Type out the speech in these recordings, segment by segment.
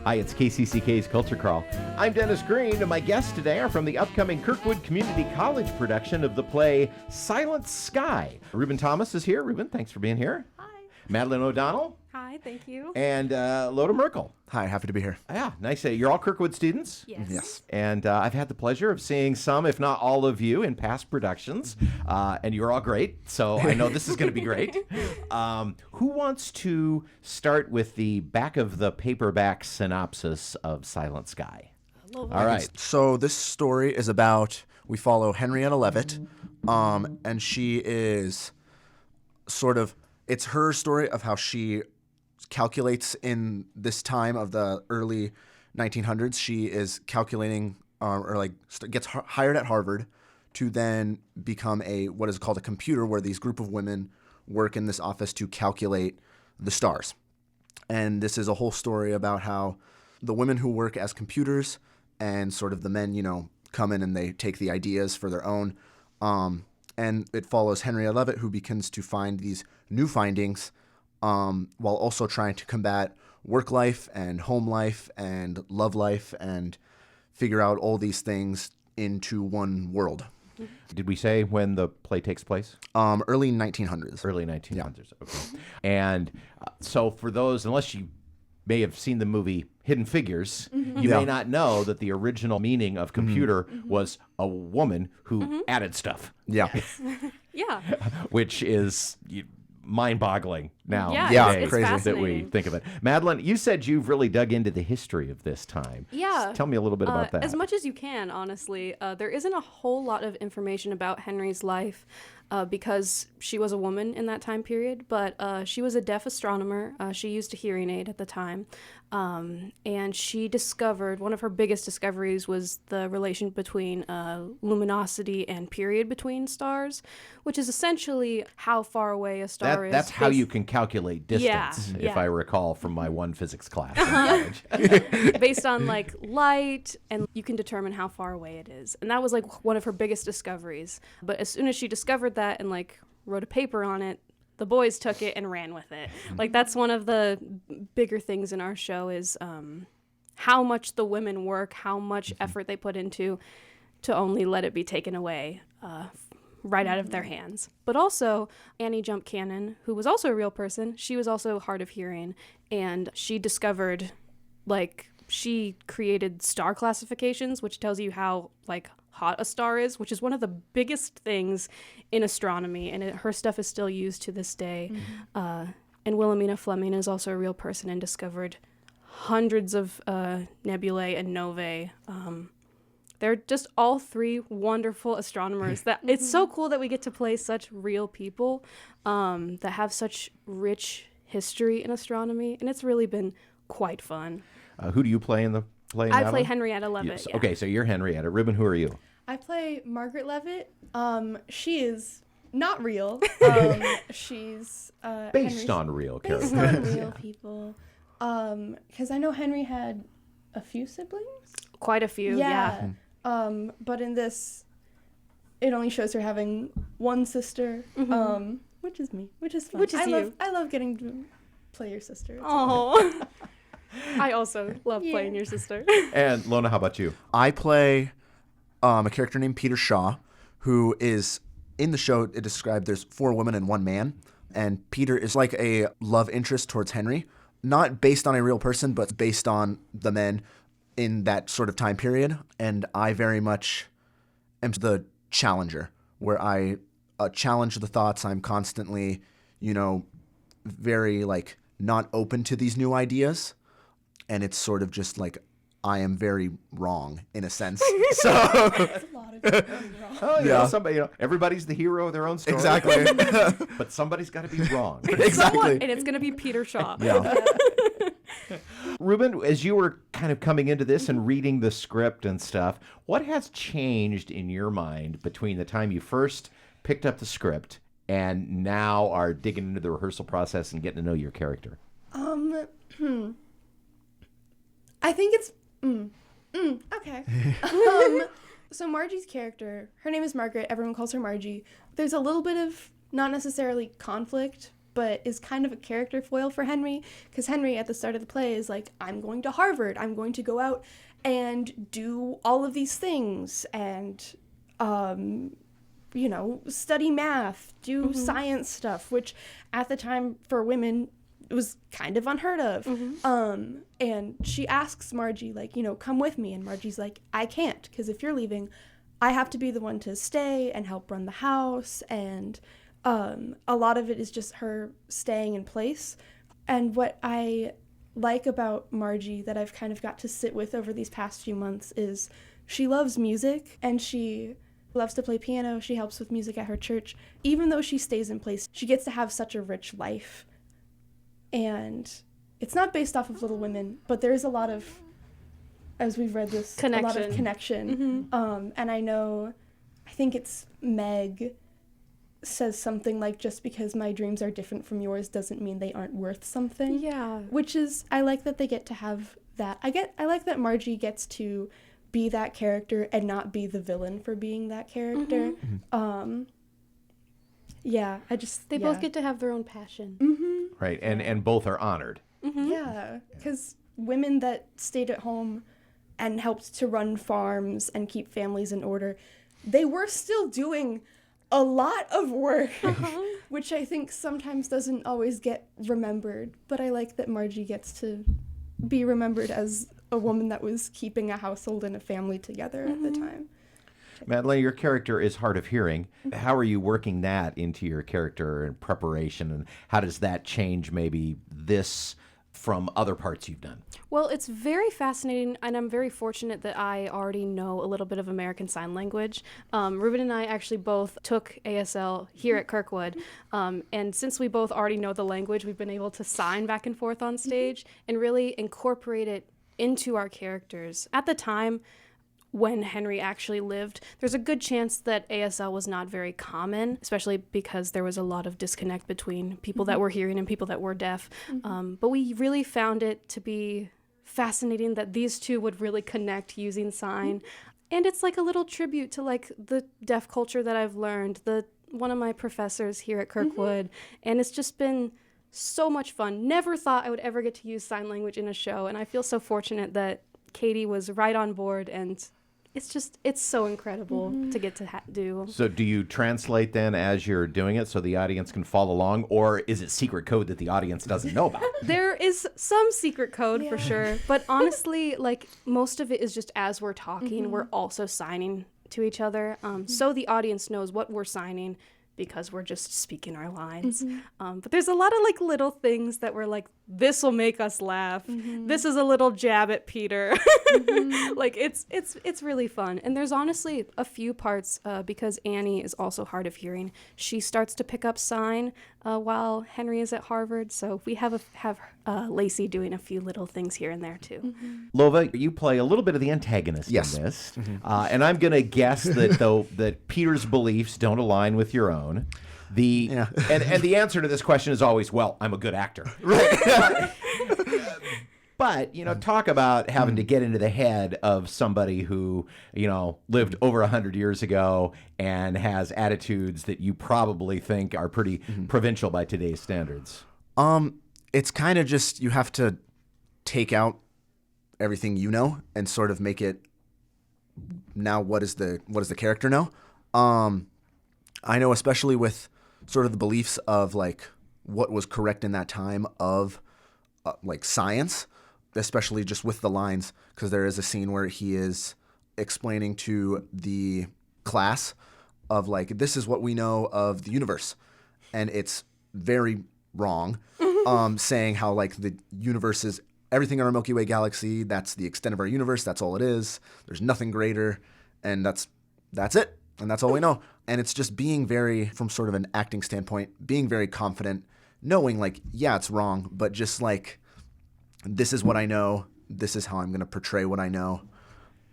Hi, it's KCCK's Culture Crawl. I'm Dennis Green, and my guests today are from the upcoming Kirkwood Community College production of the play Silent Sky. Reuben Thomas is here. Reuben, thanks for being here. Hi. Madeline O'Donnell. Hi, thank you. And Lyova Merkle. Hi, happy to be here. Yeah, nice. You're all Kirkwood students? Yes. Yes. And I've had the pleasure of seeing some, if not all of you, in past productions. And you're all great, so I know this is going to be great. Who wants to start with the back of the paperback synopsis of Silent Sky? All right. So this story is about, we follow Henrietta Leavitt, and she is sort of, it's her story of how she calculates in this time of the early 1900s. She is calculating gets hired at Harvard to then become what is called a computer, where these group of women work in this office to calculate the stars. And this is a whole story about how the women who work as computers and sort of the men, come in and they take the ideas for their own. And it follows Henrietta Leavitt, who begins to find these new findings while also trying to combat work life and home life and love life and figure out all these things into one world. Did we say when the play takes place? Early 1900s. Early 1900s, yeah. Okay. And so for those, unless you may have seen the movie Hidden Figures, you may not know that the original meaning of computer was a woman who added stuff. Yeah. Yeah. Which is mind-boggling now. Yeah, it's crazy that we think of it. Madeline, you said you've really dug into the history of this time. Yeah. Tell me a little bit about that. As much as you can, honestly. There isn't a whole lot of information about Henry's life because she was a woman in that time period, but she was a deaf astronomer. She used a hearing aid at the time. And she discovered, one of her biggest discoveries was the relation between luminosity and period between stars, which is essentially how far away a star is. That's how you can calculate distance, if I recall from my one physics class in college. Based on light, and you can determine how far away it is. And that was one of her biggest discoveries. But as soon as she discovered that and wrote a paper on it, the boys took it and ran with it. That's one of the bigger things in our show is how much the women work, how much effort they put into to only let it be taken away right out of their hands. But also, Annie Jump Cannon, who was also a real person, she was also hard of hearing, and she discovered, she created star classifications, which tells you how, hot a star is, which is one of the biggest things in astronomy, and her stuff is still used to this day. And Wilhelmina Fleming is also a real person and discovered hundreds of nebulae and novae. They're just all three wonderful astronomers. That it's so cool that we get to play such real people that have such rich history in astronomy, and it's really been quite fun. Who do you play in the play? I play Henrietta Leavitt. Yes. Yeah. Okay, so you're Henrietta. Reuben, who are you? I play Margaret Leavitt. She is not real. She's Based on real characters. Based on real people. Because I know Henry had a few siblings. Quite a few, yeah. But in this, it only shows her having one sister, which is me, which is fun. Which is you. I love getting to play your sister. Oh. I also love playing your sister. And Lona, how about you? I play a character named Peter Shaw, who is, in the show, it described there's 4 women and 1 man. And Peter is like a love interest towards Henry, not based on a real person, but based on the men in that sort of time period. And I very much am the challenger, where I challenge the thoughts. I'm constantly, very not open to these new ideas. And it's sort of just I am very wrong in a sense. So That's a lot of people wrong. Oh, yeah. Somebody, everybody's the hero of their own story. Exactly. But somebody's got to be wrong. Exactly. And it's going to be Peter Shaw. Yeah. Reuben, as you were kind of coming into this and reading the script and stuff, what has changed in your mind between the time you first picked up the script and now are digging into the rehearsal process and getting to know your character? I think it's okay. So Margie's character, her name is Margaret. Everyone calls her Margie. There's a little bit of not necessarily conflict but is kind of a character foil for Henry, because Henry at the start of the play is like, I'm going to Harvard, I'm going to go out and do all of these things and study math, do science stuff, which at the time for women was kind of unheard of. And she asks Margie, like, come with me. And Margie's like, I can't, because if you're leaving, I have to be the one to stay and help run the house. And a lot of it is just her staying in place. And what I like about Margie that I've kind of got to sit with over these past few months is she loves music and she loves to play piano. She helps with music at her church. Even though she stays in place, she gets to have such a rich life. And it's not based off of Little Women, but there is a lot of, as we've read this, a lot of connection. And I think it's Meg says something like, just because my dreams are different from yours doesn't mean they aren't worth something. Yeah. Which is, I like that they get to have that. I like that Margie gets to be that character and not be the villain for being that character. They both get to have their own passion. Right, and both are honored. Yeah, because women that stayed at home and helped to run farms and keep families in order, they were still doing a lot of work, which I think sometimes doesn't always get remembered. But I like that Margie gets to be remembered as a woman that was keeping a household and a family together at the time. Madeline, your character is hard of hearing. How are you working that into your character and preparation, and how does that change maybe this from other parts you've done? Well, it's very fascinating, and I'm very fortunate that I already know a little bit of American Sign Language. Reuben and I actually both took ASL here at Kirkwood, and since we both already know the language, we've been able to sign back and forth on stage and really incorporate it into our characters. At the time when Henry actually lived, there's a good chance that ASL was not very common, especially because there was a lot of disconnect between people that were hearing and people that were deaf. But we really found it to be fascinating that these two would really connect using sign. And it's like a little tribute to like the deaf culture that I've learned, one of my professors here at Kirkwood. And it's just been so much fun. Never thought I would ever get to use sign language in a show. And I feel so fortunate that Katie was right on board, and it's so incredible to get to do. So do you translate then as you're doing it so the audience can follow along, or is it secret code that the audience doesn't know about? There is some secret code for sure, but honestly, like most of it is just as we're talking, we're also signing to each other, so the audience knows what we're signing because we're just speaking our lines. But there's a lot of like little things that we're like, this will make us laugh. This is a little jab at Peter. Like it's really fun. And there's honestly a few parts because Annie is also hard of hearing. She starts to pick up sign while Henry is at Harvard. So we have Lacey doing a few little things here and there too. Lyova, you play a little bit of the antagonist in this. And I'm going to guess that Peter's beliefs don't align with your own. And the answer to this question is always, well, I'm a good actor. Right. But, talk about having to get into the head of somebody who, lived over 100 years ago and has attitudes that you probably think are pretty provincial by today's standards. It's kind of just, you have to take out everything and sort of make it, now what does the character know? I know, especially with sort of the beliefs of like what was correct in that time of like science, especially just with the lines, because there is a scene where he is explaining to the class of like, this is what we know of the universe, and it's very wrong, saying how like the universe is everything in our Milky Way galaxy, that's the extent of our universe, that's all it is, there's nothing greater, and that's it, and that's all we know. And it's just being very, from sort of an acting standpoint, being very confident, knowing like, yeah, it's wrong, but just like, this is what I know, this is how I'm going to portray what I know,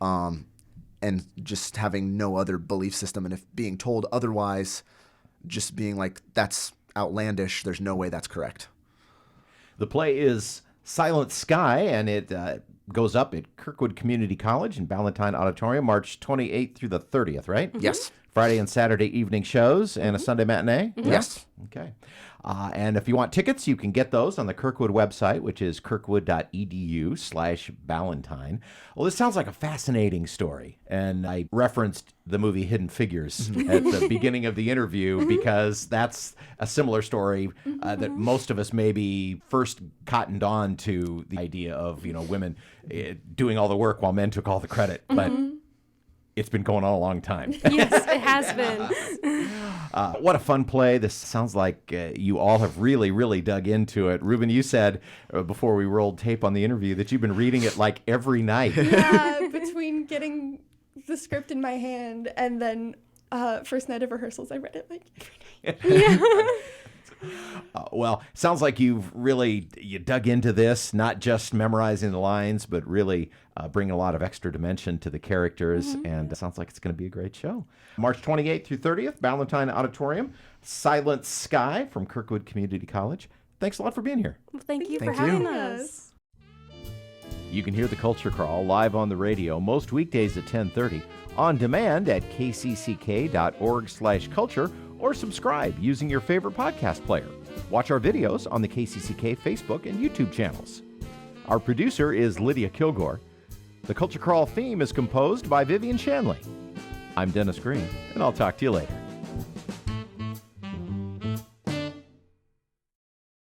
and just having no other belief system. And if being told otherwise, just being like, that's outlandish, there's no way that's correct. The play is Silent Sky, and it goes up at Kirkwood Community College in Ballantyne Auditorium, March 28th through the 30th, right? Yes. Friday and Saturday evening shows and a Sunday matinee? Yes. Okay. And if you want tickets, you can get those on the Kirkwood website, which is kirkwood.edu/Ballantyne. Well, this sounds like a fascinating story. And I referenced the movie Hidden Figures at the beginning of the interview because that's a similar story that most of us maybe first cottoned on to the idea of, women doing all the work while men took all the credit. But it's been going on a long time. Yes, it has been. What a fun play. This sounds like you all have really, really dug into it. Reuben, you said before we rolled tape on the interview that you've been reading it like every night. Yeah, between getting the script in my hand and then first night of rehearsals, I read it like every night. Yeah. Well, sounds like you dug into this, not just memorizing the lines, but really bringing a lot of extra dimension to the characters. And it sounds like it's going to be a great show. March 28th through 30th, Ballantyne Auditorium, Silent Sky from Kirkwood Community College. Thanks a lot for being here. Well, thank you for Thank having you. us. You can hear the Culture Crawl live on the radio most weekdays at 10:30, on demand at kcck.org/culture, or subscribe using your favorite podcast player. Watch our videos on the KCCK Facebook and YouTube channels. Our producer is Lydia Kilgore. The Culture Crawl theme is composed by Vivian Shanley. I'm Dennis Green, and I'll talk to you later.